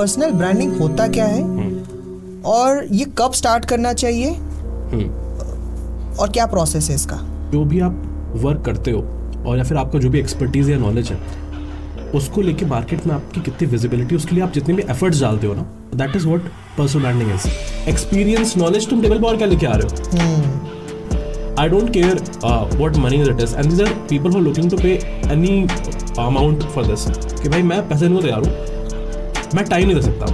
Personal branding होता क्या है और ये कब स्टार्ट करना चाहिए और क्या प्रोसेस है इसका? जो भी आप वर्क करते हो और या फिर आपका जो भी एक्सपर्टीज या नॉलेज है उसको लेके मार्केट में आपकी कितनी विजिबिलिटी, उसके लिए आप जितने भी एफर्ट्स डालते हो ना, that is what personal branding is. Experience, knowledge तुम टेबल पर और क्या लेके आ रहे हो? I don't care what money it is, and these are people who are looking to pay any amount for this कि भाई मैं पैसे देने को तैयार हूँ, मैं टाइम नहीं दे सकता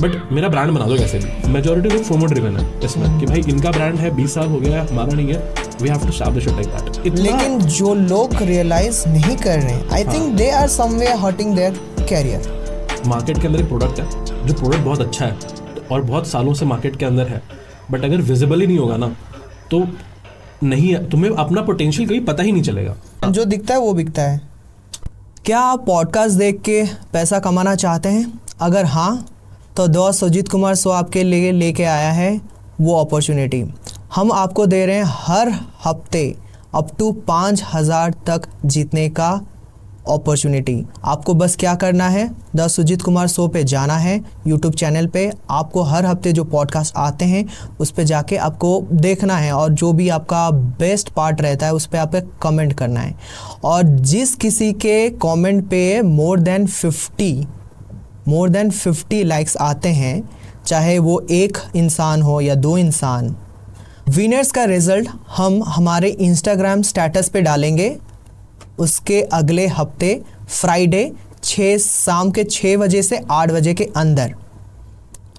बट मेरा ब्रांड बना दो कैसे भी. मेजॉरिटी लोग प्रोमो ड्रिवन है इसमें कि भाई इनका ब्रांड है, 20 साल हो गया, हमारा नहीं है, we have to establish it like that. लेकिन जो लोग रियलाइज नहीं कर रहे हैं, I think they are somewhere hurting their career. Market के अंदर एक प्रोडक्ट है जो प्रोडक्ट बहुत अच्छा है और बहुत सालों से मार्केट के अंदर है, बट अगर विजिबल ही नहीं होगा ना तो नहीं, तुम्हें अपना पोटेंशियल कहीं पता ही नहीं चलेगा. जो दिखता है वो बिकता है. क्या आप पॉडकास्ट देख के पैसा कमाना चाहते हैं? अगर हाँ तो दोस्त सुजीत कुमार शो आपके लिए लेके आया है वो अपॉर्चुनिटी. हम आपको दे रहे हैं हर हफ्ते अप टू 5,000 तक जीतने का अपॉर्चुनिटी. आपको बस क्या करना है, द सुजीत कुमार शो पे जाना है यूट्यूब चैनल पे. आपको हर हफ्ते जो पॉडकास्ट आते हैं उस पे जाके आपको देखना है और जो भी आपका बेस्ट पार्ट रहता है उस पे आपको कमेंट करना है. और जिस किसी के कमेंट पे मोर देन 50 लाइक्स आते हैं, चाहे वो एक इंसान हो या 2 इंसान, विनर्स का रिजल्ट हम हमारे इंस्टाग्राम स्टेटस पे डालेंगे उसके अगले हफ्ते फ्राइडे शाम के 6 बजे से 8 बजे के अंदर.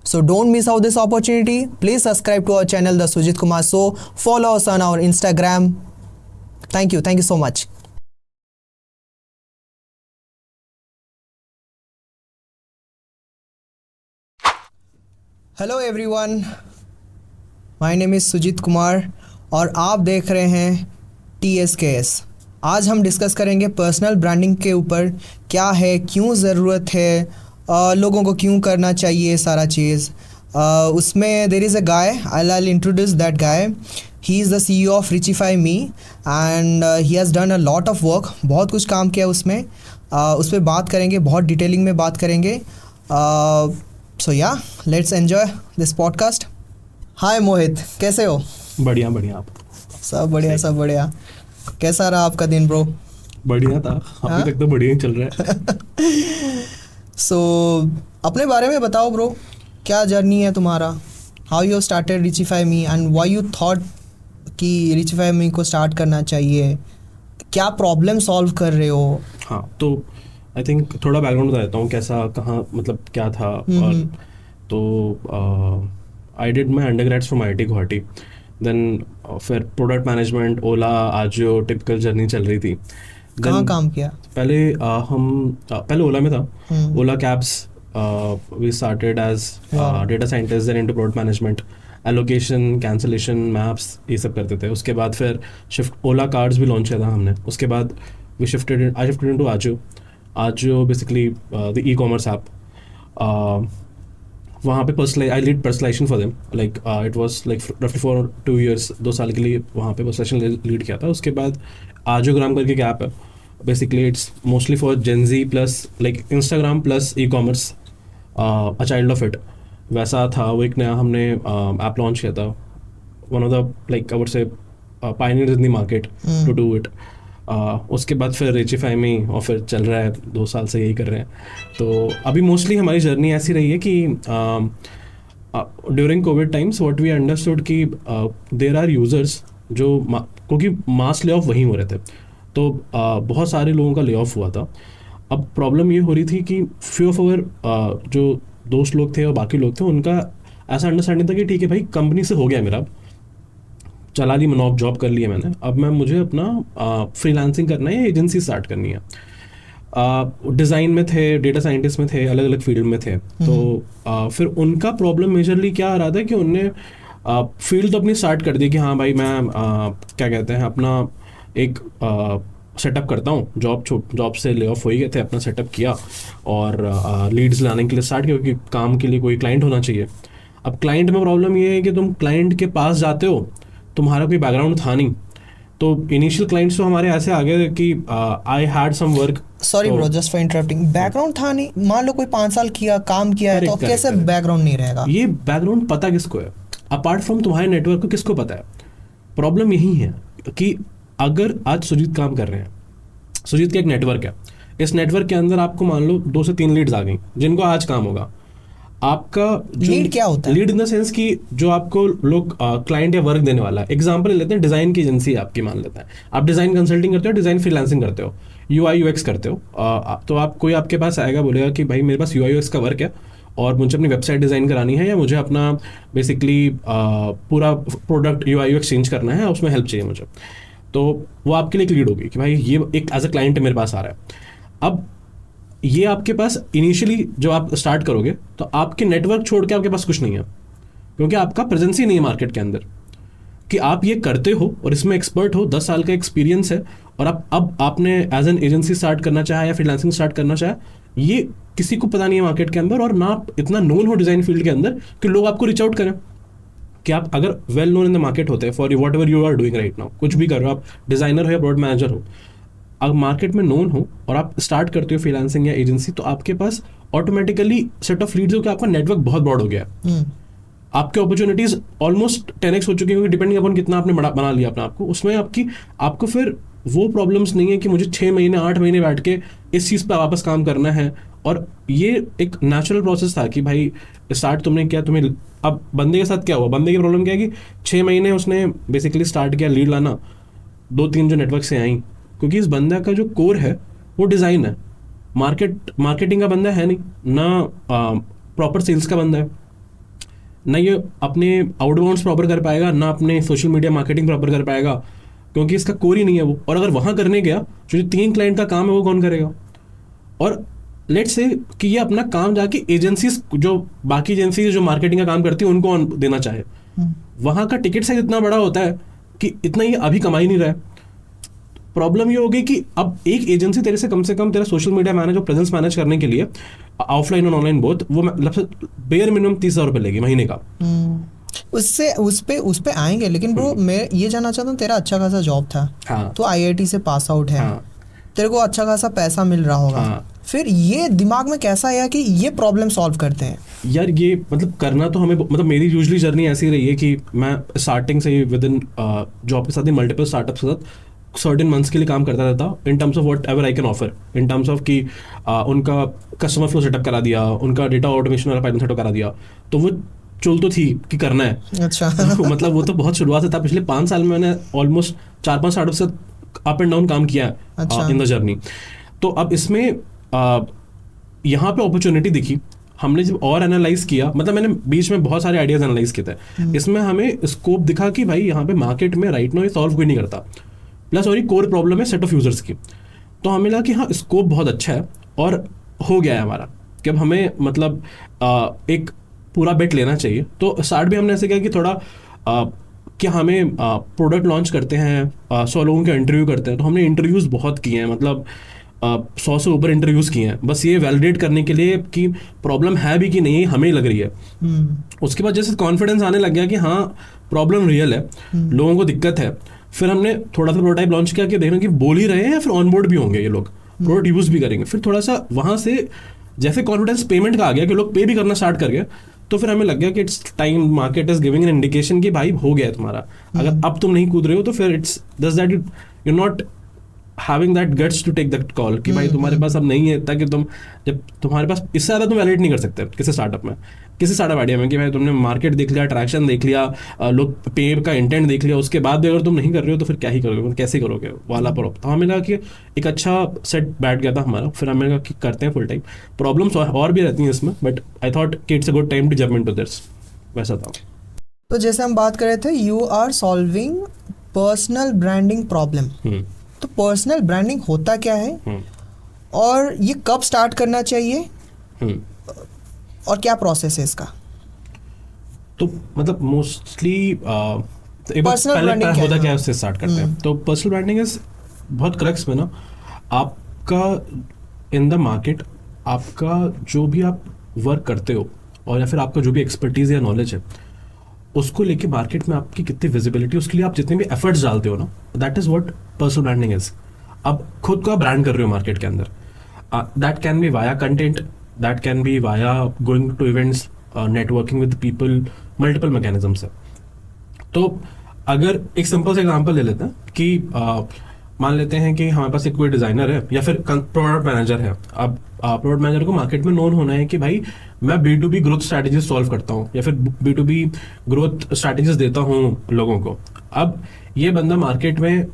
So don't miss out this opportunity. Please subscribe to our channel the Sujeet Kumar show. Follow us on our Instagram. Thank you so much. Hello everyone, my name is Sujeet Kumar और आप देख रहे हैं TSKS. आज हम डिस्कस करेंगे पर्सनल ब्रांडिंग के ऊपर, क्या है, क्यों ज़रूरत है, लोगों को क्यों करना चाहिए सारा चीज़. उसमें there is a guy, I introduce that guy. He is the CEO of Richify Me and he has done a lot of work. बहुत कुछ काम किया उसमें. उस पर बात करेंगे, बहुत डिटेलिंग में बात करेंगे. सो या लेट्स एन्जॉय दिस पॉडकास्ट. हाय मोहित, कैसे हो? बढ़िया. आप? सब बढ़िया. कैसा रहा आपका दिन ब्रो? बढ़िया था अभी तक तो बढ़िया ही चल रहा है. सो अपने बारे में बताओ ब्रो, क्या जर्नी है तुम्हारा? How you started Richify Me and why you thought कि Richify Me को स्टार्ट करना चाहिए? क्या प्रॉब्लम सॉल्व कर रहे हो? हाँ, तो आई थिंक थोड़ा बैकग्राउंड बता देता हूँ कैसा, कहाँ, मतलब क्या था. और तो I did my undergrads from IIT Guwahati. Then फिर product management, Ola, Ajio, typical journey चल रही थी. कहाँ काम किया? पहले ओला में था. Ola cabs, we started as data scientist, then into product management, allocation, cancellation, maps, ये सब करते थे. उसके बाद फिर ओला कार्ड्स भी लॉन्च किया था हमने. उसके बाद I shifted into Ajio, basically the e-commerce app. वहाँ पे I lead personalisation for them. Like it was like रफली फॉर 2 years, 2 साल के लिए वहाँ पे पर्सनलाइजेशन लीड किया था. उसके बाद आजियोग्राम करके एक ऐप है. Basically it's mostly for Gen Z plus like Instagram plus e-commerce, a child of it. वैसा था वो. एक नया हमने ऐप लॉन्च किया था. One of the like I would say pioneers in the market to do it. उसके बाद फिर Richify Me, और फिर चल रहा है 2 साल से यही कर रहे हैं. तो अभी मोस्टली हमारी जर्नी ऐसी रही है कि during COVID times what we understood कि देयर आर यूज़र्स जो क्योंकि मास ले ऑफ वहीं हो रहे थे, तो बहुत सारे लोगों का ले ऑफ हुआ था. अब प्रॉब्लम ये हो रही थी कि फ्यू ऑफ आवर जो दोस्त लोग थे और बाकी लोग थे, उनका ऐसा अंडरस्टैंडिंग था कि ठीक है भाई, कंपनी से हो गया मेरा, चला ली, मनॉप जॉब कर लिया मैंने, अब मुझे अपना फ्रीलांसिंग करना है या एजेंसी स्टार्ट करनी है. डिज़ाइन में थे, डेटा साइंटिस्ट में थे, अलग अलग फील्ड में थे. तो फिर उनका प्रॉब्लम मेजरली क्या आ रहा था कि उनने फील्ड तो अपनी स्टार्ट कर दी कि हाँ भाई मैं क्या कहते हैं अपना एक सेटअप करता हूँ. जॉब से ले ऑफ हो ही गए थे, अपना सेटअप किया और लीड्स लाने के लिए स्टार्ट किया क्योंकि काम के लिए कोई क्लाइंट होना चाहिए. अब क्लाइंट में प्रॉब्लम ये है कि तुम क्लाइंट के पास जाते हो, तुम्हारा कोई बैकग्राउंड था नहीं, तो इनिशियल क्लाइंट्स तो हमारे ऐसे आ गए कि I had some work sorry bro, just for interrupting, background था नहीं, मान लो कोई 5 साल किया काम किया है तो Correct, कैसे correct. बैकग्राउंड नहीं रहेगा? ये बैकग्राउंड पता किसको है अपार्ट फ्रॉम तुम्हारे नेटवर्क को? किसको पता है? प्रॉब्लम यही है कि अगर आज सुजीत काम कर रहे हैं, सुजीत का एक नेटवर्क है, इस नेटवर्क के अंदर आपको मान लो 2 से 3 लीड्स आ गई जिनको आज काम होगा। आपका लीड क्या होता है? लीड इन द सेंस कि जो आपको लोग क्लाइंट या वर्क देने वाला है। एग्जांपल लेते हैं, डिजाइन की एजेंसी आपकी मान लेते हैं, आप डिजाइन कंसल्टिंग करते हो, डिजाइन फ्रीलांसिंग करते हो, यूआई यूएक्स करते हो, तो आप कोई आपके पास आएगा बोलेगा कि भाई मेरे पास यूआई यूएक्स का वर्क है और मुझे अपनी वेबसाइट डिजाइन करानी है या मुझे अपना बेसिकली पूरा प्रोडक्ट यूआई यूएक्स चेंज करना है, उसमें हेल्प चाहिए मुझे। तो वो आपके लिए एक लीड होगी कि भाई ये एक एज अ क्लाइंट मेरे पास आ रहा है। अब ये आपके पास इनिशियली जो आप स्टार्ट करोगे तो आपके नेटवर्क छोड़ के आपके पास कुछ नहीं है, क्योंकि आपका प्रेजेंस ही नहीं है मार्केट के अंदर कि आप ये करते हो और इसमें एक्सपर्ट हो, 10 साल का एक्सपीरियंस है और अब आपने एज एन एजेंसी स्टार्ट करना चाहे या फ्रीलांसिंग स्टार्ट करना चाहे, ये किसी को पता नहीं है मार्केट के अंदर, और ना आप इतना नोन हो डिजाइन फील्ड के अंदर कि लोग आपको रीच आउट करें। कि आप अगर well known in the market होते हैं for whatever you are doing right now, कुछ भी कर रहे हो, आप डिजाइनर हो या प्रोडक्ट मैनेजर हो, अगर मार्केट में नोन हो और आप स्टार्ट करते हो फ्रीलांसिंग या एजेंसी, तो आपके पास ऑटोमेटिकली सेट ऑफ लीड्स हो कि आपका नेटवर्क बहुत ब्रॉड हो गया है। आपके अपॉर्चुनिटीज ऑलमोस्ट 10x हो चुकी है, डिपेंडिंग अपॉन कितना आपने बना लिया अपने आपको, उसमें आपको फिर वो प्रॉब्लम्स नहीं है कि मुझे 6 महीने 8 महीने बैठ के इस चीज़ पर वापस काम करना है। और ये एक नेचुरल प्रोसेस था कि भाई स्टार्ट तुमने किया, तुम्हें अब बंदे के साथ क्या हुआ, बंदे की प्रॉब्लम क्या है कि 6 महीने उसने बेसिकली स्टार्ट किया लीड लाना, 2-3 जो नेटवर्क से आई, क्योंकि इस बंदा का जो कोर है वो डिज़ाइन है, मार्केटिंग का बंदा है नहीं, ना प्रॉपर सेल्स का बंदा है, ना ये अपने आउटबाउंड्स प्रॉपर कर पाएगा, ना अपने सोशल मीडिया मार्केटिंग प्रॉपर कर पाएगा, क्योंकि इसका कोर ही नहीं है वो। और अगर वहाँ करने गया जो 3 क्लाइंट का काम है वो कौन करेगा? और लेट्स से कि ये अपना काम जाके एजेंसीज, जो बाकी एजेंसीज जो मार्केटिंग का काम करती है उनको देना चाहे, वहाँ का टिकट साइज इतना बड़ा होता है कि इतना ये अभी कमा ही नहीं रहा है। प्रॉब्लम ये हो गई कि अब एक एजेंसी तेरे से कम तेरा सोशल मीडिया मैनेज और प्रेजेंस मैनेज करने के लिए ऑफलाइन और ऑनलाइन बोथ, वो मतलब बेयर मिनिमम 30,000 रुपये लेगी महीने का। उससे उस पे आएंगे, लेकिन ब्रो मैं ये जानना चाहता हूँ, तेरा अच्छा खासा जॉब था, हाँ, तो आईआईटी से पास आउट है, हाँ, तेरे को अच्छा खासा पैसा मिल रहा होगा, हाँ, फिर ये दिमाग में कैसा आया कि ये प्रॉब्लम सॉल्व करते हैं? यार ये मतलब करना तो हमें, मतलब मेरी यूजली जर्नी ऐसी रही है कि मैं स्टार्टिंग से ही विद इन जॉब के साथ ही मल्टीपल स्टार्टअप्स के साथ सर्टेन मंथ्स के लिए काम करता रहता, इन terms of what ever I can offer, in terms of कि उनका कस्टमर फ्लो सेटअप करा दिया, उनका डेटा ऑटोमेशन वाला पाइथन सेटअप करा दिया, तो वो चुल तो थी कि करना है। अच्छा मतलब वो तो बहुत शुरुआत से था, पिछले 5 साल में मैंने ऑलमोस्ट 4-5 स्टार्टअप से अप एंड डाउन काम किया है इन द जर्नी। तो अब इसमें यहाँ पे अपॉर्चुनिटी दिखी, हमने जब और एनालाइज किया, मतलब मैंने बीच में बहुत सारे आइडियाज एनालाइज किए थे, इसमें हमें स्कोप दिखा कि भाई यहाँ पे मार्केट में राइट नाउ ये सॉल्व कोई नहीं करता, प्लस और ये कोर प्रॉब्लम है सेट ऑफ यूजर्स की। तो हमें लगा कि हाँ स्कोप बहुत अच्छा है और हो गया है हमारा कि अब हमें मतलब एक पूरा बेट लेना चाहिए। तो स्टार्ट भी हमने ऐसे किया कि थोड़ा कि हमें प्रोडक्ट लॉन्च करते हैं, 100 लोगों के इंटरव्यू करते हैं, तो हमने इंटरव्यूज़ बहुत किए हैं, मतलब 100 से ऊपर इंटरव्यूज़ किए हैं, बस ये वैलिडेट करने के लिए कि प्रॉब्लम है भी कि नहीं हमें लग रही है। उसके बाद जैसे कॉन्फिडेंस आने लग गया कि हाँ प्रॉब्लम रियल है, लोगों को दिक्कत है, फिर हमने थोड़ा सा प्रोटोटाइप लॉन्च किया कि देखना कि बोल ही रहे हैं या फिर ऑनबोर्ड भी होंगे ये लोग, प्रोडक्ट यूज़ भी करेंगे। फिर थोड़ा सा वहाँ से जैसे कॉन्फिडेंस पेमेंट का आ गया कि लोग पे भी करना स्टार्ट कर गए, तो फिर हमें लग गया कि it's time, market is giving an indication कि भाई हो गया है तुम्हारा, अगर अब तुम नहीं कूद रहे हो तो फिर it's just that you not having that guts to take that call कि भाई तुम्हारे पास अब नहीं है इतना कि तुम, जब तुम्हारे पास इससे ज़्यादा तुम वैलिडेट नहीं कर सकते किसी स्टार्टअप में, किसी स्टार्टअप आइडिया में कि भाई तुमने मार्केट देख लिया, ट्रैक्शन देख लिया, लोग पे का इंटेंट देख लिया, उसके बाद भी अगर तुम नहीं कर रहे हो तो फिर क्या ही करोगे, कैसे करोगे वाला प्रॉब्लम। तो हमें लगा कि एक अच्छा सेट बैठ गया था हमारा, फिर हमें लगा कि करते हैं फुल टाइम। प्रॉब्लम्स और भी रहती हैं इसमें, बट आई थॉट कि it's a good time to jump into this, वैसा था। तो जैसे हम बात कर रहे थे, you are solving personal branding problem, तो पर्सनल ब्रांडिंग होता क्या है और ये कब स्टार्ट करना चाहिए और क्या प्रोसेस है इसका? तो मतलब मोस्टली पर्सनल ब्रांडिंग होता क्या है उससे स्टार्ट करते हैं। तो पर्सनल ब्रांडिंग इज बहुत क्रक्स में ना, आपका इन द मार्केट, आपका जो भी आप वर्क करते हो और या फिर आपका जो भी एक्सपर्टीज या नॉलेज है उसको लेके मार्केट में आपकी कितनी विजिबिलिटी, उसके लिए आप जितने भी एफर्ट्स डालते हो ना, that is what personal branding is. अब खुद को आप ब्रांड कर रहे हो मार्केट के अंदर, that can be via content, that can be via going to events, networking with people, multiple mechanisms है. तो अगर एक सिंपल सा एग्जांपल ले लेते हैं कि मान लेते हैं कि हमारे पास एक कोई डिजाइनर है या फिर प्रोडक्ट मैनेजर है. अब प्रोडक्ट मैनेजर को मार्केट में नोन होना है कि भाई मैं B2B ग्रोथ स्ट्रैटेजीज सॉल्व करता हूँ या फिर B2B ग्रोथ स्ट्रैटेजीज देता हूँ लोगों को. अब ये बंदा मार्केट में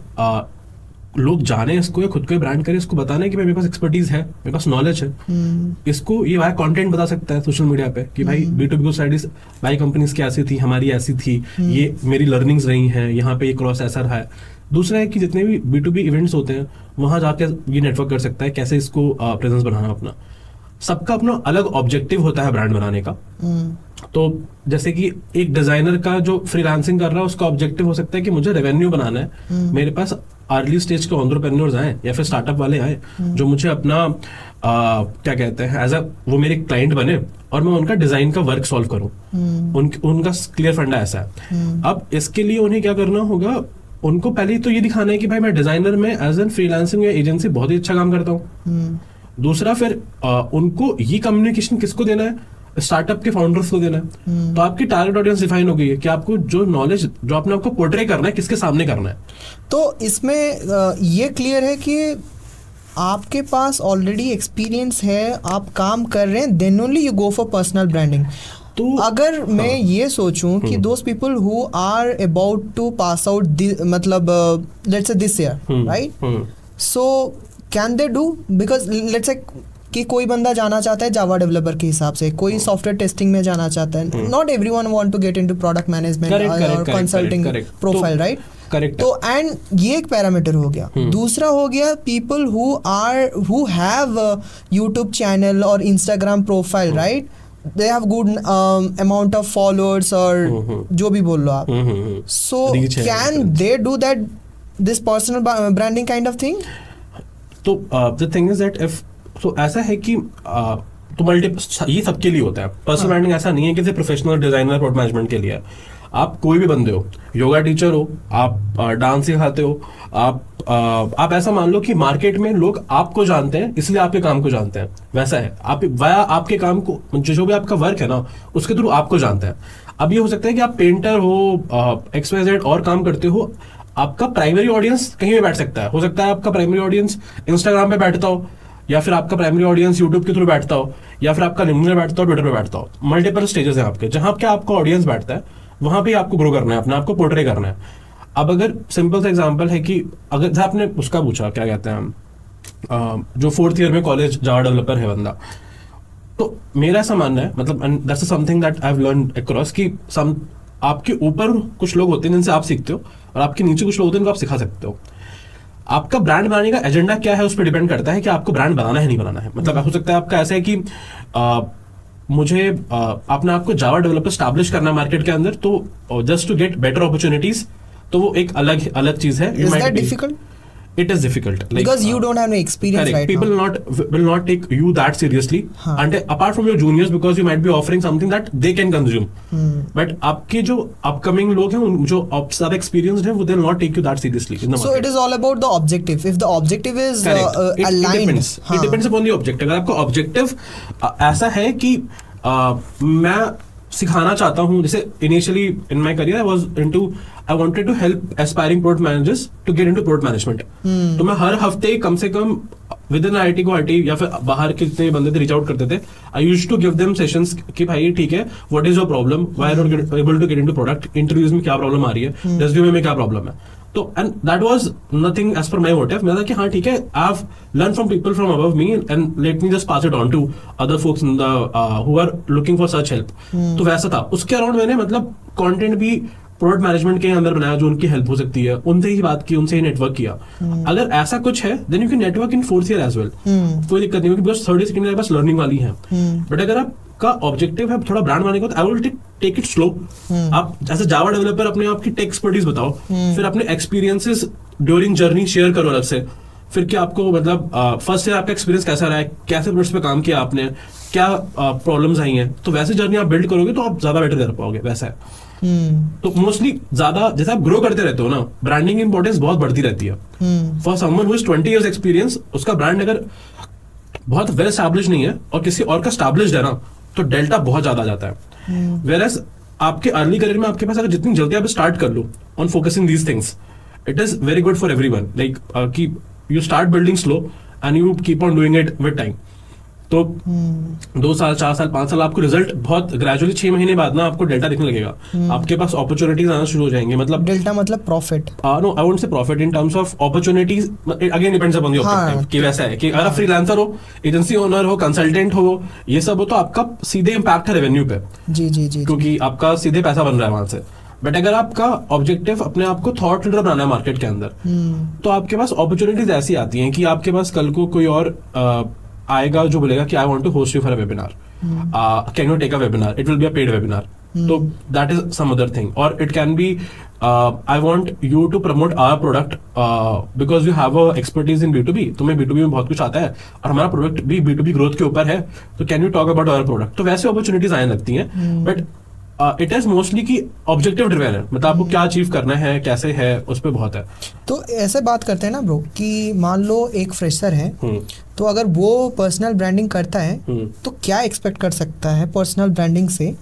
लोग जाने इसको या खुद को ब्रांड करे, इसको बताना है कि भाई मेरे पास एक्सपर्टीज है, मेरे पास नॉलेज है. इसको ये भाई कंटेंट बता सकता है सोशल मीडिया पे कि भाई B2B ग्रोथ स्ट्रैटेजीज भाई कंपनीज की ऐसी थी, हमारी ऐसी थी, ये मेरी लर्निंग्स रही हैं, यहाँ पे ये क्रॉस ऐसा रहा है. दूसरा है कि जितने भी B2B इवेंट्स होते हैं वहां जाके ये नेटवर्क कर सकता है, कैसे इसको प्रेजेंस बनाना अपना. सबका अपना अलग ऑब्जेक्टिव होता है ब्रांड बनाने का. तो जैसे कि एक डिजाइनर का जो फ्रीलांसिंग कर रहा है उसका ऑब्जेक्टिव हो सकता है कि मुझे रेवेन्यू बनाना है, मेरे पास अर्ली स्टेज के एंटरप्रेन्योर्स आए या फिर स्टार्टअप वाले आए जो मुझे अपना क्या कहते हैं एज अ वो मेरे क्लाइंट बने और मैं उनका डिजाइन का वर्क सॉल्व करूं. उनका क्लियर फंडा ऐसा है. अब इसके लिए उन्हें क्या करना होगा, उनको पहले तो ये दिखाना है कि भाई मैं डिजाइनर में एज एन फ्रीलांसिंग या एजेंसी बहुत ही अच्छा काम करता हूँ. दूसरा फिर उनको ये कम्युनिकेशन किसको देना है, स्टार्टअप के फाउंडर्स को देना है. तो आपकी टारगेट ऑडियंस डिफाइन हो गई है कि आपको जो नॉलेज जो आपने आपको पोर्ट्रे करना है किसके सामने करना है. तो इसमें ये क्लियर है कि आपके पास ऑलरेडी एक्सपीरियंस है, आप काम कर रहे हैं, then only you go for personal branding. तो अगर मैं ये सोचूं कि those people who are about to pass out मतलब let's say this year, right, so can they do, because let's say कि कोई बंदा जाना चाहता है जावा डेवलपर के हिसाब से, कोई सॉफ्टवेयर टेस्टिंग में जाना चाहता है, not everyone want to get into product management और कंसल्टिंग प्रोफाइल, राइट. करेक्ट. तो एंड ये एक पैरामीटर हो गया. दूसरा हो गया people who have YouTube channel और Instagram profile, right, they have good amount of followers और जो भी बोल लो आप. So can they do that, this personal branding kind of thing? तो the thing is that if so ऐसा है कि तो मल्टीपल ये सबके लिए होता है. पर्सनल ब्रांडिंग ऐसा नहीं है कि सिर्फ प्रोफेशनल डिजाइनर प्रोडक्ट मैनेजमेंट के लिए. आप कोई भी बंदे हो, योगा टीचर हो, आप डांस सिखाते हो, आप ऐसा मान लो कि मार्केट में लोग आपको जानते हैं इसलिए आपके काम को जानते हैं. वैसा है आप वाया आपके काम को जो भी आपका वर्क है ना उसके थ्रू आपको जानते हैं. अब ये हो सकता है कि आप पेंटर हो, XYZ और काम करते हो, आपका प्राइमरी ऑडियंस कहीं भी बैठ सकता है. हो सकता है आपका प्राइमरी ऑडियंस इंस्टाग्राम पे बैठता हो, या फिर आपका प्राइमरी ऑडियंस यूट्यूब के थ्रू बैठता हो, या फिर आपका लिंक्डइन पे बैठता हो, ट्विटर पे बैठता हो. मल्टीपल स्टेजेस हैं आपके जहां पे आपका ऑडियंस बैठता है, वहां पे आपको ग्रो करना है, अपने आपको पोर्ट्रे करना है. अब अगर सिंपल सा एग्जांपल है कि अगर आपने उसका पूछा क्या कहते हैं जो 4th ईयर में कॉलेज जावा डेवलपर है बंदा, तो मेरा ऐसा मानना है, मतलब that's something that I have learned across कि आपके ऊपर कुछ लोग होते हैं जिनसे आप सीखते हो और आपके नीचे कुछ लोग होते हैं जिनको आप सिखा सकते हो. आपका ब्रांड बनाने का एजेंडा क्या है उस पर डिपेंड करता है कि आपको ब्रांड बनाना है नहीं बनाना है. मतलब हो सकता है आपका ऐसा है कि मुझे अपने आप को जावा डेवलपर स्टैब्लिश करना मार्केट के अंदर, तो just to get better opportunities, तो वो एक अलग चीज है. Is that difficult? It is difficult, like, because you don't have any experience correct. right People now. will not take you that seriously, and apart from your juniors, because you might be offering something that they can consume. But आपके जो upcoming लोग हैं, जो सब experienced हैं, वो they will not take you that seriously in the market. So it is all about the objective. If the objective is it aligned, depends. It depends upon the objective. अगर आपका objective ऐसा है कि मैं सिखाना चाहता हूँ, जैसे initially in my career I was into I wanted to help aspiring product managers to get into product management. तो मैं हर हफ्ते कम से come with in IIT Guwahati या फिर बाहर के जितने बंदे थे रीच आउट करते थे. I used to give them sessions कि भाई ठीक है, what is your problem, why are not able to get into product, interviews में क्या प्रॉब्लम आ रही है, रेज्यूमे में क्या प्रॉब्लम है. तो and that was nothing as per my motive. मैं था कि हाँ ठीक है, I have learn from people from above me and let me just pass it on to other folks in the who are looking for such help. तो वैसा था. उसके अराउंड मैंने मतलब कंटेंट भी प्रोडक्ट मैनेजमेंट के अंदर बनाया जो उनकी हेल्प हो सकती है, उनसे ही बात की, उनसे ही नेटवर्क किया. अगर ऐसा कुछ है then you can network in 4th year as well. कोई दिक्कत नहीं होगी, बिकॉज 3rd सेकंड ईयर बस लर्निंग वाली है. बट अगर आपका ऑब्जेक्टिव है थोड़ा ब्रांड बनाने का, तो I will take it slow. आप जैसे जावा डेवलपर अपने आप की टेक एक्सपर्टीज बताओ, फिर अपने एक्सपीरियंसेस ड्यूरिंग जर्नी शेयर करो अलग से. फिर क्या आपको मतलब फर्स्ट ईयर आपका एक्सपीरियंस कैसा रहा है, कैसे प्रोजेक्ट्स पे काम किया आपने, क्या प्रॉब्लम्स आई हैं, तो वैसे जर्नी आप बिल्ड करोगे तो आप ज्यादा बेटर कर पाओगे. वैसा है. तो मोस्टली ज्यादा जैसे आप ग्रो करते रहते हो ना, ब्रांडिंग इंपॉर्टेंस बहुत बढ़ती रहती है. For someone who is 20 years experience, उसका ब्रांड अगर बहुत वेल स्टैब्लिश नहीं है और किसी और का स्टैब्लिश्ड है ना, तो डेल्टा बहुत ज्यादा आ जाता है। वेयरएज आपके अर्ली करियर में आपके पास अगर जितनी जल्दी आप स्टार्ट कर लो on focusing these things, it is very good for everyone. Like कि you start building slow and you keep on doing it with time. तो 2 साल 4 साल 5 साल आपको रिजल्ट बहुत ग्रेजुअली 6 महीने बाद ना आपको डेल्टा दिखने लगेगा। आपके पास अपॉर्चुनिटीज आना शुरू हो जाएंगे। मतलब डेल्टा मतलब profit? No, I won't say profit, in terms of opportunities. Again depends upon the objective कि वैसा है कि अगर आप फ्रीलांसर हो, एजेंसी ओनर हो, कंसल्टेंट हो, ये सब हो, तो आपका सीधे इम्पैक्ट है रेवेन्यू पे। जी जी जी, क्योंकि आपका सीधे पैसा बन रहा है वहां से। बट अगर आपका ऑब्जेक्टिव अपने आप को थॉट लीडर बनाना है मार्केट के अंदर, तो आपके पास अपॉर्चुनिटीज ऐसी आती हैं कि आपके पास कल को कोई और आएगा जो बोलेगा कि I want to host you for a webinar, can you take a webinar, it will be a paid webinar. तो that is some other thing. और it can be I want you to promote our product because you have a expertise in B2B, तुम्हें B2B में बहुत कुछ आता है और हमारा प्रोडक्ट भी B2B ग्रोथ के ऊपर है, तो can you talk about our product. तो वैसे अपॉर्चुनिटीज आने लगती हैं। बट इट इज मोस्टली कि ऑब्जेक्टिव ड्रिवन है, मतलब आपको क्या अचीव करना है, कैसे है, उस पर बहुत है। तो ऐसे बात करते हैं ना ब्रो कि मान लो एक फ्रेशर है, तो अगर वो पर्सनल ब्रांडिंग करता है तो क्या एक्सपेक्ट कर सकता है पर्सनल ब्रांडिंग से?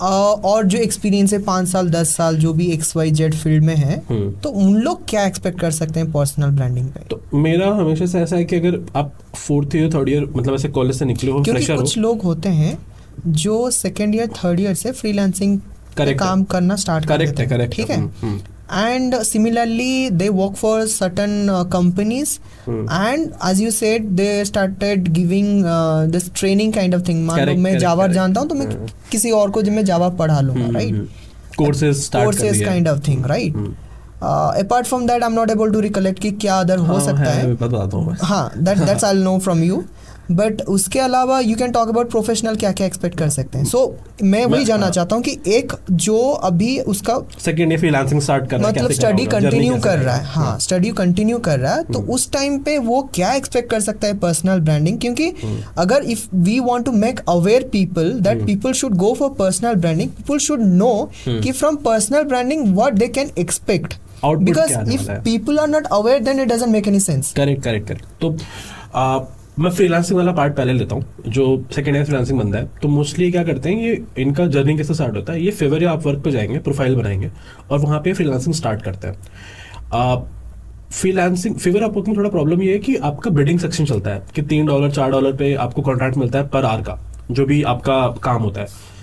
और जो एक्सपीरियंस है 5 साल 10 साल जो भी XYZ फील्ड में है, तो उन लोग क्या एक्सपेक्ट कर सकते हैं पर्सनल ब्रांडिंग पे? तो मेरा हमेशा से ऐसा है कि अगर आप 4th ईयर 3rd ईयर मतलब ऐसे कॉलेज से निकले हो, क्योंकि फ्रेशर कुछ हो, लोग होते हैं जो 2nd ईयर 3rd ईयर से फ्रीलांसिंग काम करना स्टार्ट कर देते हैं, ठीक है? And similarly they work for certain companies and as you said they started giving this training kind of thing. मान लो मैं जावा जानता हूँ तो मैं किसी और को जो मैं जावा पढ़ा लूँगा, right? Courses kind of thing, right? Apart from that I am not able to recollect कि क्या अदर हो सकता है। हाँ, that's I will know from you. But उसके अलावा you can talk about professional क्या क्या एक्सपेक्ट कर सकते हैं। सो मैं वही जानना चाहता हूँ कि एक जो अभी उसका 2nd ईयर फ्रीलांसिंग स्टार्ट कर रहा है, मतलब स्टडी कंटिन्यू कर रहा है, हाँ स्टडी कंटिन्यू कर रहा है, तो उस टाइम पे वो क्या एक्सपेक्ट कर सकता है पर्सनल ब्रांडिंग? क्योंकि अगर if we want to make aware people that people should go for personal branding, people should know कि from personal branding what they can expect, because if people are not aware then it doesn't make any sense. Correct. तो मैं freelancing वाला part पहले लेता हूँ। जो 2nd year freelancing बंदा है, तो मोस्टली क्या करते हैं, ये इनका जर्नी कैसे स्टार्ट होता है, ये फिवर या अपवर्क पे जाएंगे, प्रोफाइल बनाएंगे और वहाँ पे फ्रीलांसिंग स्टार्ट करते हैं। फ्रीलांसिंग फिवर अपवर्क में थोड़ा प्रॉब्लम ये है कि आपका बिडिंग सेक्शन चलता है कि $3 $4 पे आपको कॉन्ट्रैक्ट मिलता है पर आवर का, जो भी आपका काम होता है।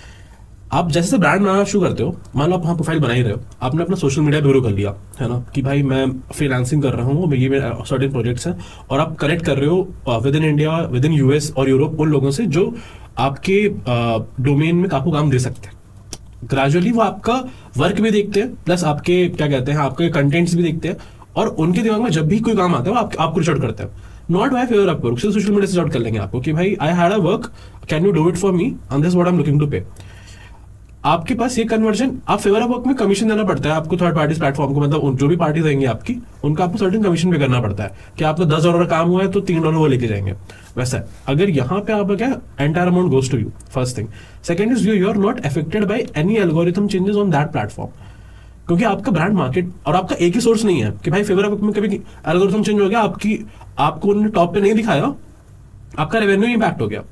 आप जैसे से ब्रांड बनाना शुरू करते हो, मान लो आप वहाँ प्रोफाइल बना ही रहे हो, आपने अपना सोशल मीडिया शुरू कर लिया है ना कि भाई मैं फ्रीलांसिंग कर रहा हूँ, ये मेरे सर्टेन प्रोजेक्ट्स हैं, और आप कनेक्ट कर रहे हो with in India, with in US और यूरोप उन लोगों से जो आपके डोमेन में आपको काम दे सकते हैं। ग्रेजुअली वो आपका वर्क भी देखते हैं, प्लस आपके क्या कहते हैं, आपके कंटेंट्स भी देखते हैं, और उनके दिमाग में जब भी कोई काम आता है वो आपको रिच आउट करते हैं। नॉट बाय फेवर अपवर्क, सिर्फ सोशल मीडिया से आउट कर लेंगे आपको कि भाई I had a work, can you do it for me and this what I am looking to pay. आपके पास ये कन्वर्जन, आप फेवर ऑफ वर्क में कमीशन देना पड़ता है आपको थर्ड पार्टीज प्लेटफॉर्म को, मतलब जो भी पार्टीज आएंगी आपकी, उनका आपको सर्टेन कमीशन पे करना पड़ता है कि आपका $10 का काम हुआ है तो $3 वो लेके जाएंगे। वैसा है, अगर यहाँ पे आप क्या entire amount goes to you, first thing. Second is you are not affected by any algorithm changes on that platform, क्योंकि आपका ब्रांड मार्केट और आपका एक ही सोर्स नहीं है कि भाई फेवर ऑफ वर्क में कभी एल्गोरिथम चेंज हो गया, आपको उन्होंने टॉप पे नहीं दिखाया, आपका रेवेन्यू इम्पैक्ट हो गया।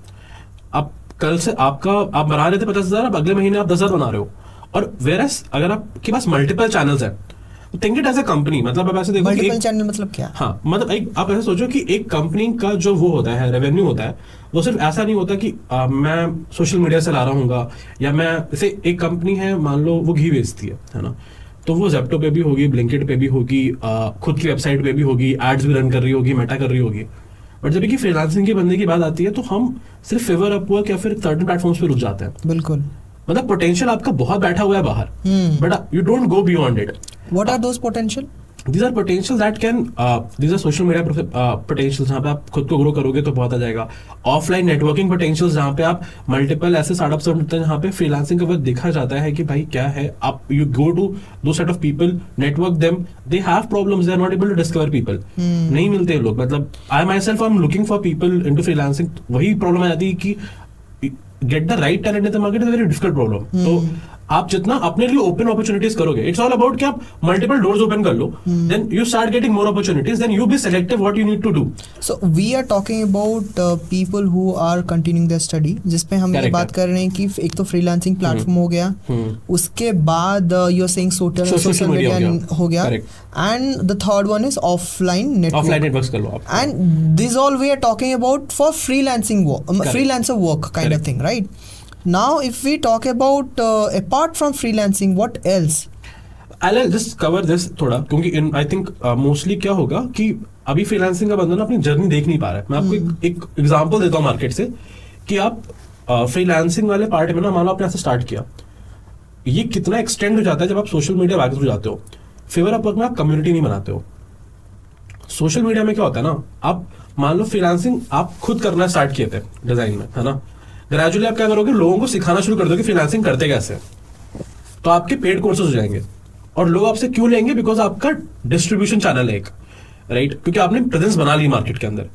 आप कल से आप बना रहे थे 50,000, अब अगले महीने आप 10,000 बना रहे हो। और वेरस अगर आपके पास मल्टीपल चैनल्स हैं, तो think it as a company, मतलब आप ऐसे देखो मल्टीपल चैनल मतलब क्या? हाँ, मतलब आप ऐसे सोचो कि एक कंपनी का जो वो होता है रेवेन्यू होता है, वो सिर्फ ऐसा नहीं होता कि मैं सोशल मीडिया से ला रहा हूँ, या मैं जैसे एक कंपनी है, मान लो वो घी बेचती है ना, तो वो ज़ेप्टो पे भी होगी, ब्लिंकिट पे भी होगी, खुद की वेबसाइट पे भी होगी, एड्स भी रन कर रही होगी, मेटा कर रही होगी। बट जब कि फ्रीलांसिंग के बंदे की बात आती है, तो हम सिर्फ फेवर अपवर्क या फिर सर्टेन प्लेटफॉर्म्स पे रुक जाते हैं। बिल्कुल, मतलब पोटेंशियल आपका बहुत बैठा हुआ है बाहर, but you don't go beyond it. What are those potential? These are potentials that can these are social media potentials जहाँ पे आप खुद को ग्रो करोगे तो बहुत आ जाएगा। ऑफलाइन नेटवर्किंग पोटेंशियल्स जहाँ पे आप मल्टीपल ऐसे स्टार्टअप्स होते हैं जहाँ पे फ्रीलांसिंग का वर्क देखा जाता है कि भाई क्या है, आप यू गो टू दो set of people, network them, they have problems, they are not able to discover people, नहीं मिलते लोग। मतलब I myself I am looking for people into freelancing, वही प्रॉब्लम आ जाती है कि get the right talent in the market is very difficult problem. तो आप जितना अपने लिए ओपन अपॉर्चुनिटीज करोगे, इट्स ऑल अबाउट कि आप मल्टीपल डोर्स ओपन कर लो, then you start getting more opportunities, then you be selective what you need to do. So we are talking about people who are continuing their study, जिसपे हम ये Correct, बात कर रहे हैं कि एक तो फ्रीलांसिंग प्लेटफॉर्म हो गया, उसके बाद you are saying social media हो गया, and the third one is offline networks कर लो आप. and this all we are talking about for freelancing work, freelancer work kind of thing, right? Now if we talk about apart from freelancing, what else? I'll just cover this थोड़ा, क्योंकि I think mostly क्या होगा कि अभी freelancing का बंदा ना अपनी जर्नी देख नहीं पा रहा है. मैं आपको एक एग्जांपल देता हूँ मार्केट से, कि आप फ्रीलांसिंग वाले पार्ट में ना, मान लो आपने ऐसे स्टार्ट किया, ये कितना एक्सटेंड हो जाता है जब आप सोशल मीडिया बैक थ्रू जाते हो. फेवर अपवर्क में आप कम्युनिटी नहीं बनाते हो. सोशल मीडिया में क्या होता है ना, आप मान लो फ्रीलांसिंग आप खुद करना स्टार्ट किए थे डिजाइन में, है ना, ग्रेजुअली आप क्या करोगे, लोगों को सिखाना शुरू कर दोगे फ्रीलांसिंग करते कैसे. तो आपके पेड कोर्सेज हो जाएंगे, और लोग आपसे क्यों लेंगे, बिकॉज आपका डिस्ट्रीब्यूशन चैनल है एक, राइट, क्योंकि आपने प्रेजेंस बना ली मार्केट के अंदर.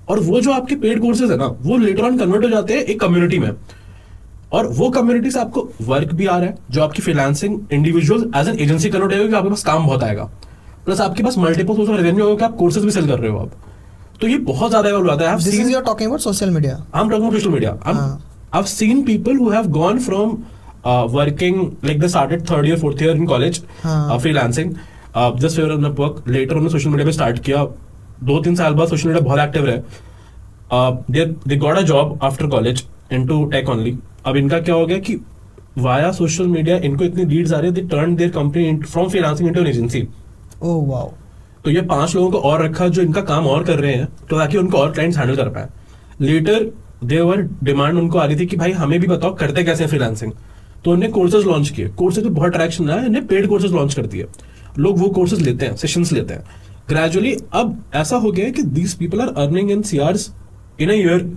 और वो जो आपके पेड कोर्सेज है ना, वो लेटर ऑन कन्वर्ट हो जाते हैं एक कम्युनिटी में, और वो कम्युनिटी से आपको वर्क भी आ रहा है, जो आपकी freelancing individual as an agency convert होगा, आपके पास काम बहुत आएगा, प्लस आपके पास मल्टीपल सोर्स ऑफ रेवेन्यू होगा कि आप कोर्सेज भी सेल कर रहे हो आप. तो ये बहुत ज्यादा इवॉल्व होता है. This is you're talking about social media. I'm talking about social media. I've seen people who have gone from working, like they started third year, fourth year in college, freelancing, just favor on work. Later उन्होंने social media पे start किया. 2-3 साल बाद social media बहुत active रहे. They got a job after college into tech only. अब इनका क्या हो गया कि via social media इनको इतनी leads आ रही है, they turned their company from freelancing into an agency. Oh wow. तो ये 5 लोगों को और रखा जो इनका काम और कर रहे हैं, तो ताकि उनको और क्लाइंट्स हैंडल कर पाए. लेटर देवर डिमांड उनको आ रही थी कि भाई हमें भी बताओ करते कैसे फ्रीलांसिंग. तो उन्होंने कोर्सेज लॉन्च किए, कोर्सेज पे बहुत ट्रैक्शन आया, इन्हें पेड कोर्सेज लॉन्च कर दिए. लोग वो कोर्सेज लेते हैं, सेशंस लेते हैं. ग्रेजुअली अब ऐसा हो गया है कि these people are earning in CRs in a year,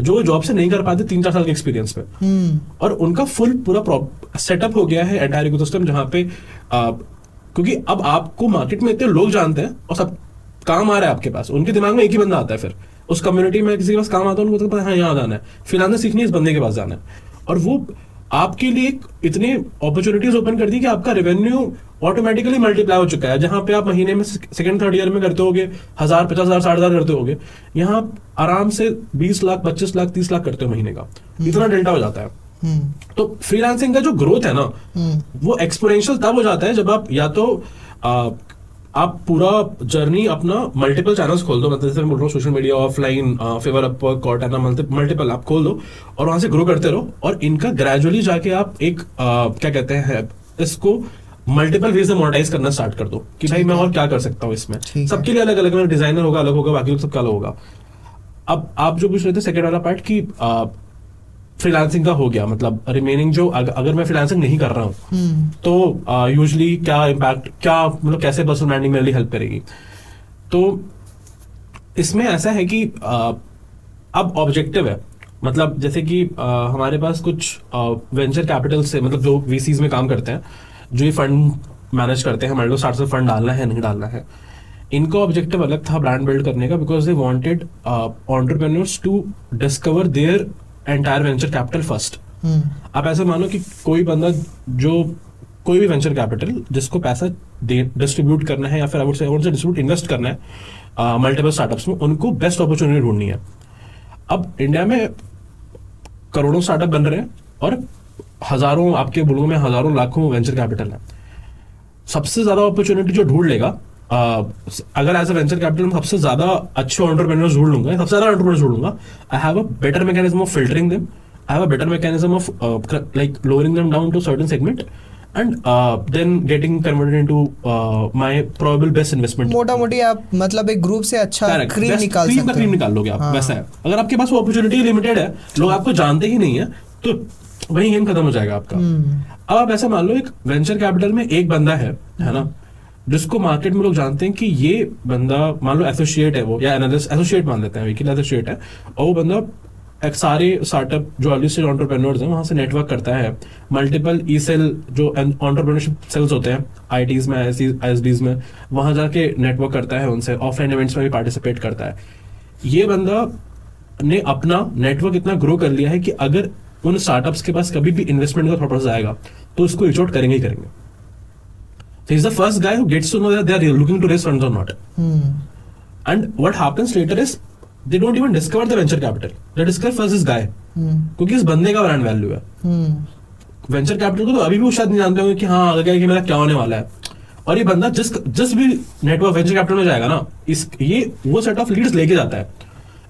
जो जॉब से नहीं कर पाते 3-4 साल के एक्सपीरियंस पे. और उनका फुल पूरा सेटअप हो गया है एंटायर इकोसिस्टम, जहाँ पे क्योंकि अब आपको मार्केट में इतने लोग जानते हैं और सब काम आ रहा है आपके पास, उनके दिमाग में एक ही बंदा आता है. फिर उस कम्युनिटी में किसी के पास काम आता है, उनको पता है हाँ यहाँ जाना है, फ्रीलांसिंग सीखनी है, इस बंदे के पास जाना है. और वो आपके लिए इतने अपॉर्चुनिटीज ओपन कर दी कि आपका रेवेन्यू ऑटोमेटिकली मल्टीप्लाई हो चुका है. जहां पे आप महीने में सेकंड थर्ड ईयर में करते होगे 1000, 50,000, 60,000 करते होगे, यहाँ आप आराम से 20 लाख, 25 लाख, 30 लाख करते हो महीने का. इतना डेल्टा हो जाता है. तो फ्रीलांसिंग का जो ग्रोथ है ना, वो एक्सपोनेंशियल तब हो जाता है जब आप या तो आप पूरा जर्नी अपना मल्टीपल चैनल्स खोल दो, मतलब जैसे मैं बोल रहा हूँ social media, offline, Fiverr Upwork, कॉर्टेना, मल्टीपल आप खोल दो और वहां से ग्रो करते रहो. और इनका ग्रेजुअली जाके आप एक क्या कहते हैं इसको, मल्टीपल वे से मोनेटाइज करना स्टार्ट कर दो कि भाई मैं और क्या कर सकता हूँ इसमें. सबके लिए अलग अलग, डिजाइनर होगा अलग होगा, बाकी लोग सबका अलग होगा. अब आप जो पूछ रहे थे सेकेंड वाला पार्ट की फ्रीलांसिंग का हो गया, मतलब रिमेनिंग जो अगर मैं फ्रीलांसिंग नहीं कर रहा हूँ तो यूजुअली क्या इम्पैक्ट, क्या मतलब कैसे पर्सनल ब्रांडिंग मेरे लिए हेल्प करेगी. तो इसमें ऐसा है कि अब ऑब्जेक्टिव है, मतलब जैसे कि हमारे पास कुछ वेंचर कैपिटल से, मतलब जो वीसीज में काम करते हैं, जो ये फंड मैनेज करते हैं, हमारे को स्टार्ट से फंड डालना है नहीं डालना है, इनका ऑब्जेक्टिव अलग था ब्रांड बिल्ड करने का, because they wanted entrepreneurs to discover their entire venture capital first. आप ऐसे मानो कि कोई बंदा जो कोई भी वेंचर कैपिटल जिसको पैसा डिस्ट्रीब्यूट करना है, या फिर डिस्ट्रीब्यूट इन्वेस्ट करना है मल्टीपल स्टार्टअप्स में, उनको बेस्ट अपॉर्चुनिटी ढूंढनी है. अब इंडिया में करोड़ों स्टार्टअप बन रहे हैं और हजारों, आपके मुल्क में हजारों लाखों वेंचर कैपिटल है. सबसे ज्यादा अपॉर्चुनिटी जो ढूंढ लेगा, अगर एज अ वेंचर कैपिटल में सबसे ज्यादा अच्छे एंटरप्रेन्योर्स ढूंढ लूंगा, सबसे ज्यादा एंटरप्रेन्योर्स ढूंढ लूंगा, I have a better mechanism of filtering them, I have a better mechanism of like lowering them down to certain segment and then getting converted into my probable best investment. मोटा मोटी आप मतलब एक group से अच्छा cream निकाल सकते हैं. क्रीम निकाल लोगे आप. वैसा है. अगर आपके पास वो अपॉर्चुनिटी लिमिटेड है, लोग आपको जानते ही नहीं है, तो वही गेम खत्म हो जाएगा आपका. अब आप ऐसा मान लो एक वेंचर कैपिटल में एक बंदा है ना, जिसको मार्केट में लोग जानते हैं कि ये बंदा, मान लो एसोसिएट है वो, या एनालिस्ट एसोसिएट मान लेते हैं, वकील एसोसिएट है, और वो बंदा एक सारे स्टार्टअप जो अर्ली स्टेज एंटरप्रेन्योर्स हैं वहां से नेटवर्क करता है, मल्टीपल ई सेल जो एंटरप्रेन्योरशिप सेल्स होते हैं आईटीज में, आईएसबीज में, वहां जाके नेटवर्क करता है उनसे, ऑफलाइन इवेंट्स में भी पार्टिसिपेट करता है. ये बंदा ने अपना नेटवर्क इतना ग्रो कर लिया है कि अगर उन स्टार्टअप्स के पास कभी भी इन्वेस्टमेंट का थॉट प्रोसेस आएगा तो उसको रीच आउट करेंगे ही करेंगे. So he's the first guy who gets to know that they are looking to raise funds or not. And what happens later is they don't even discover the venture capital. They discover first this guy. क्योंकि इस बंदे का brand value है. Venture capital को तो अभी भी वो शायद नहीं जानते होंगे कि हाँ आगे कि मेरा क्या होने वाला है. और ये बंदा जिस भी नेटवर्क वेंचर कैपिटल में जाएगा ना, ये वो सेट ऑफ लीड्स लेके जाता है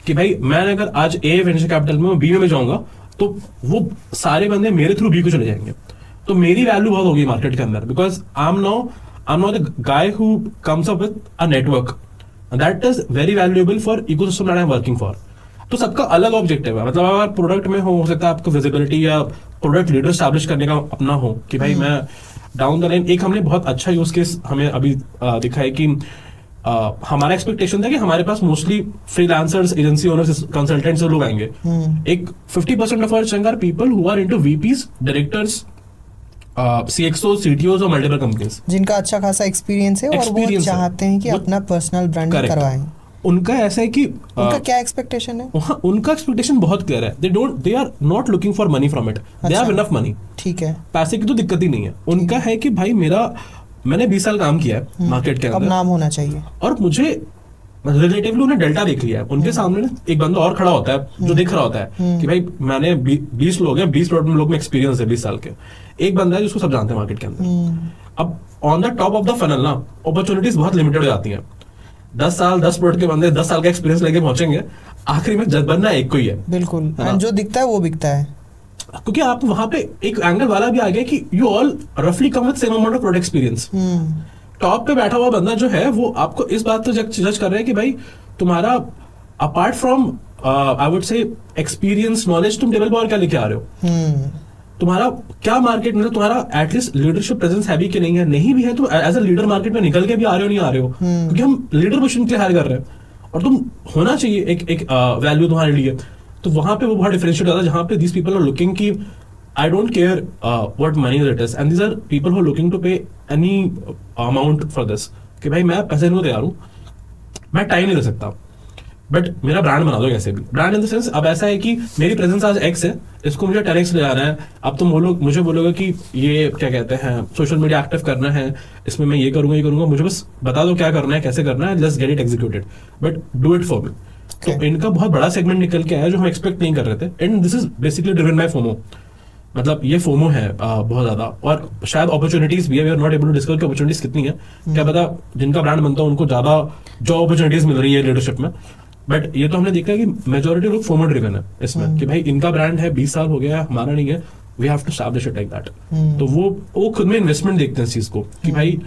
कि भाई मैं अगर आज ए वेंचर कैपिटल में बी में जाऊंगा तो वो सारे बंदे मेरे थ्रू बी को चले जाएंगे. तो मेरी वैल्यू बहुत होगी मार्केट के अंदर, because I am not the guy who comes up with a network that is very valuable for ecosystem that I am working for. तो सबका अलग ऑब्जेक्टिव है. मतलब अगर प्रोडक्ट में हो सकता है आपको विजिबिलिटी या प्रोडक्ट लीडर स्टैब्लिश करने का अपना हो कि भाई मैं डाउन द लाइन. एक हमने बहुत अच्छा यूज केस हमें अभी दिखा है कि हमारा एक्सपेक्टेशन था कि हमारे पास mostly freelancers, agency owners, consultants लोग आएंगे. एक 50% of our chunk are people who are into VPs, directors, CXOs, CTOs और मल्टीपल कंपनीज जिनका अच्छा खासा एक्सपीरियंस है और वो चाहते हैं कि अपना पर्सनल ब्रांडिंग करवाएं. उनका ऐसा है कि उनका क्या एक्सपेक्टेशन है? उनका एक्सपेक्टेशन बहुत क्लियर है. They are not looking for money from it. They have enough money. ठीक है, पैसे की तो दिक्कत ही नहीं है. उनका है कि भाई मैंने 20 साल काम किया है मार्केट के अंदर, अब नाम होना चाहिए. और मुझे रिलेटिवली उन्हें डेल्टा देख लिया है. उनके सामने एक बंदा और खड़ा होता है जो देख रहा होता है कि भाई मैंने 20 लोग हैं, 20 लोग में एक्सपीरियंस है 20 साल के. एक बंदा है जिसको सब जानते हैं मार्केट के अंदर. अब on the top of the funnel ना अपॉर्चुनिटीज बहुत लिमिटेड हो जाती हैं. 10 साल 10 प्रोडक्ट के बंदे 10 साल का एक्सपीरियंस लेके पहुंचेंगे, आखिरी में जज बनना एक को ही है. बिल्कुल. जो दिखता है वो बिकता है. क्योंकि आप वहां पे एक एंगल वाला भी आ गया कि यू ऑल रफली come with same amount of product experience. Top पे बैठा हुआ बंदा जो है वो आपको इस बात तो जज कर रहा है कि भाई तुम्हारा अपार्ट फ्रॉम आई वुड से एक्सपीरियंस, नॉलेज, तुम टेबल पर क्या लेके आ रहे हो. तुम्हारा क्या मार्केट में तुम्हारा एटलीस्ट लीडरशिप प्रेजेंस है भी कि नहीं है. नहीं भी है तो एज अ लीडर मार्केट में निकल के भी आ रहे हो, नहीं आ रहे हो. क्योंकि हम लीडर पोजीशन के लिए हायर कर रहे हैं और तुम होना चाहिए एक वैल्यू तुम्हारे लिए. तो वहां पे वो बहुत डिफरेंशिएट होता है जहां पे दीस पीपल आर लुकिंग की I don't care what money it is, and these are people who are looking to pay any amount for this. कि भाई मैं पैसे देने को तैयार हूँ, मैं टाइम नहीं दे सकता, बट मेरा ब्रांड बना दो कैसे भी. ब्रांड इन द सेंस अब ऐसा है कि मेरी प्रेजेंस आज X है, इसको मुझे 10X ले जाना है. अब तुम मुझे बोलोगे कि ये क्या कहते हैं सोशल मीडिया एक्टिव करना है, इसमें मैं ये करूंगा, मुझे बस बता दो क्या करना है, कैसे करना है, just get it executed, but do it for मी. तो इनका बहुत बड़ा सेगमेंट निकल के आया जो हम एक्सपेक्ट नहीं कर रहे थे. And this is basically driven by FOMO. मतलब ये फोमो है बहुत ज्यादा. और शायद अपॉर्चुनिटीज भी है. We are not able to discuss कि अपॉर्चुनिटीज कितनी है. क्या पता जिनका ब्रांड बनता है उनको ज्यादा जॉब अपॉर्चुनिटीज मिल रही है लीडरशिप में. बट ये तो हमने देखा कि मेजोरिटी लोग फोमो ड्रिवन है इसमें कि भाई इनका ब्रांड है, 20 साल हो गया, हमारा नहीं है, we have to establish it like that. तो वो खुद में इन्वेस्टमेंट देखते हैं इस चीज को कि भाई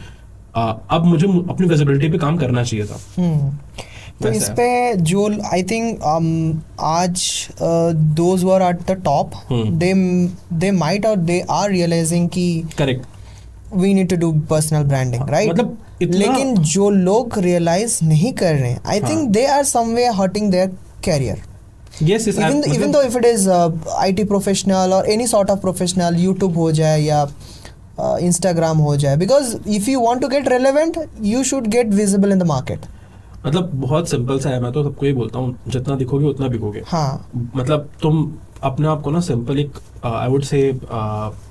अब मुझे अपनी विजिबिलिटी पे काम करना चाहिए था. तो इस पे जो आई थिंक आज those who are at the top they might और दे आर रियलाइजिंग कि correct we need to do personal branding, right. मतलब लेकिन जो लोग रियलाइज नहीं कर रहे हैं, I think they are somewhere hurting their career. Yes, even though if it is IT professional or any sort of professional, YouTube हो जाए या Instagram हो जाए, because if you want to get relevant, you should get visible in the market. मतलब बहुत simple सा है. मैं तो सबको ही बोलता हूँ जितना दिखोगे उतना बिकोगे. हाँ. मतलब तुम अपने आप को ना सिंपल एक आई वुड से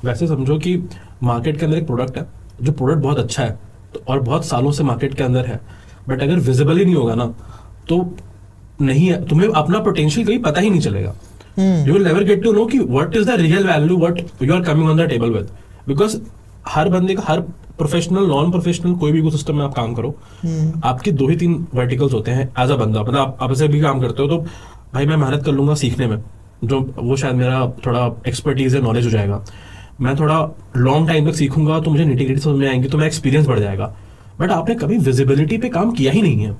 वैसे समझो कि मार्केट के अंदर एक प्रोडक्ट है जो प्रोडक्ट बहुत अच्छा है तो और बहुत सालों से मार्केट के अंदर है, बट अगर विजिबल ही नहीं होगा ना तो नहीं है, तुम्हें अपना पोटेंशियल कहीं पता ही नहीं चलेगा. You will never get to know कि what is the real value what you are coming on the table with. Because हर बंदे का, हर प्रोफेशनल, नॉन प्रोफेशनल, कोई भी इकोसिस्टम में आप काम करो, आपके 2 ही 3 वर्टिकल्स होते हैं एज अ बंदा. मतलब आप ऐसे भी काम करते हो तो भाई मैं मेहनत कर लूंगा सीखने में, जो वो शायद मेरा थोड़ा एक्सपर्टीज है, नॉलेज हो जाएगा. मैं थोड़ा लॉन्ग टाइम तक सीखूंगा तो मुझे निटी-ग्रिटी समझ में आएंगी तो मेरा एक्सपीरियंस बढ़ जाएगा. बट आपने कभी विजिबिलिटी पे काम किया ही नहीं है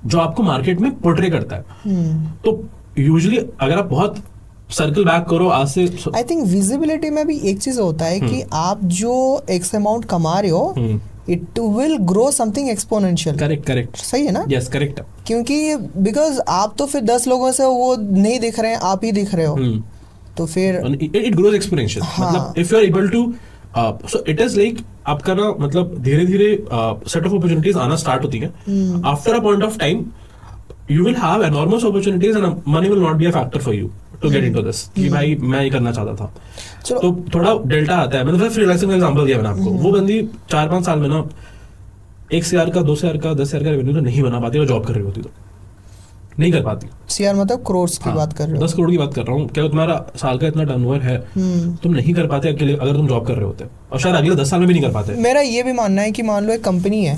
जो आपको मार्केट में पोर्ट्रे करता है. तो यूजुअली अगर आप बहुत सर्कल बैक करो आज से, आई थिंक विजिबिलिटी में भी एक चीज होता है कि आप जो एक्स अमाउंट कमा रहे हो it will grow something exponential. Correct सही है ना. Yes correct. क्योंकि बिकॉज आप तो फिर 10 लोगों से वो नहीं दिख रहे हैं, आप ही दिख रहे हो. तो फिर इट ग्रोज एक्सपोनेंशियल. मतलब if you are able to so it is like आपका ना मतलब धीरे धीरे सेट ऑफ अपॉर्चुनिटीज आना स्टार्ट होती है. After a point of time you will have enormous opportunities and money will not be a factor for you. To get into this कि भाई मैं ये करना चाहता था। चलो। तो थोड़ा डेल्टा आता है। मैंने फ्रीलांसिंग का एग्जांपल दिया मैंने आपको। वो बंदी 4-5 साल में ना 1,000 का 2,000 का 10,000 का रेवेन्यू तो नहीं बना पाती, और जॉब कर रही होती तो नहीं कर पाती। सीआर मतलब करोड़ की बात कर रहे हो? 10 करोड़ की बात कर रहा हूँ। क्या तुम्हारा साल का इतना टर्नओवर है, तुम नहीं कर पाते अकेले अगर तुम जॉब कर रहे होते, और शायद अगले 10 साल में भी नहीं कर पाते। मेरा ये भी मानना है कि मान लो एक कंपनी है,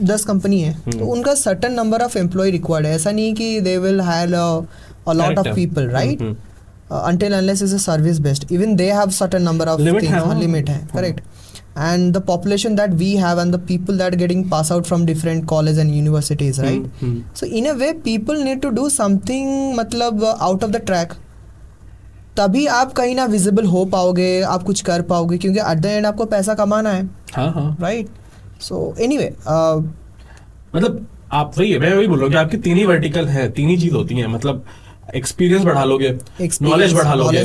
10 कंपनी है, तो उनका certain number of employ required है। ऐसा नहीं कि they will hire a lot of people, right? until unless is a service based, even they have certain number of limit things, limit hai, correct? And the population that we have and the people that are getting pass out from different college and universities, right? So in a way people need to do something मतलब out of the track, तभी आप कहीं ना visible हो पाओगे, आप कुछ कर पाओगे, क्योंकि एट द एंड आपको पैसा कमाना है, राइट? सो एनीवे मतलब आप वही, मैं वही बोल रहा हूँ कि आपकी 3 ही वर्टिकल है, 3 ही चीज होती हैं। मतलब एक्सपीरियंस बढ़ा लोगे, नॉलेज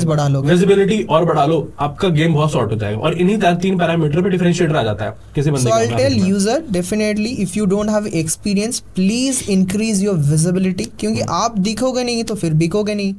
बढ़ा लोगे, विजिबिलिटी और बढ़ा लो, आपका गेम बहुत शॉर्ट हो जाएगा। और इन्हीं 3 पैरामीटर पे डिफरेंशिएटर आ जाता है किसी बंदे का। So I'll tell user definitely if you don't have experience, please increase your visibility, क्योंकि आप दिखोगे नहीं तो फिर बिकोगे नहीं।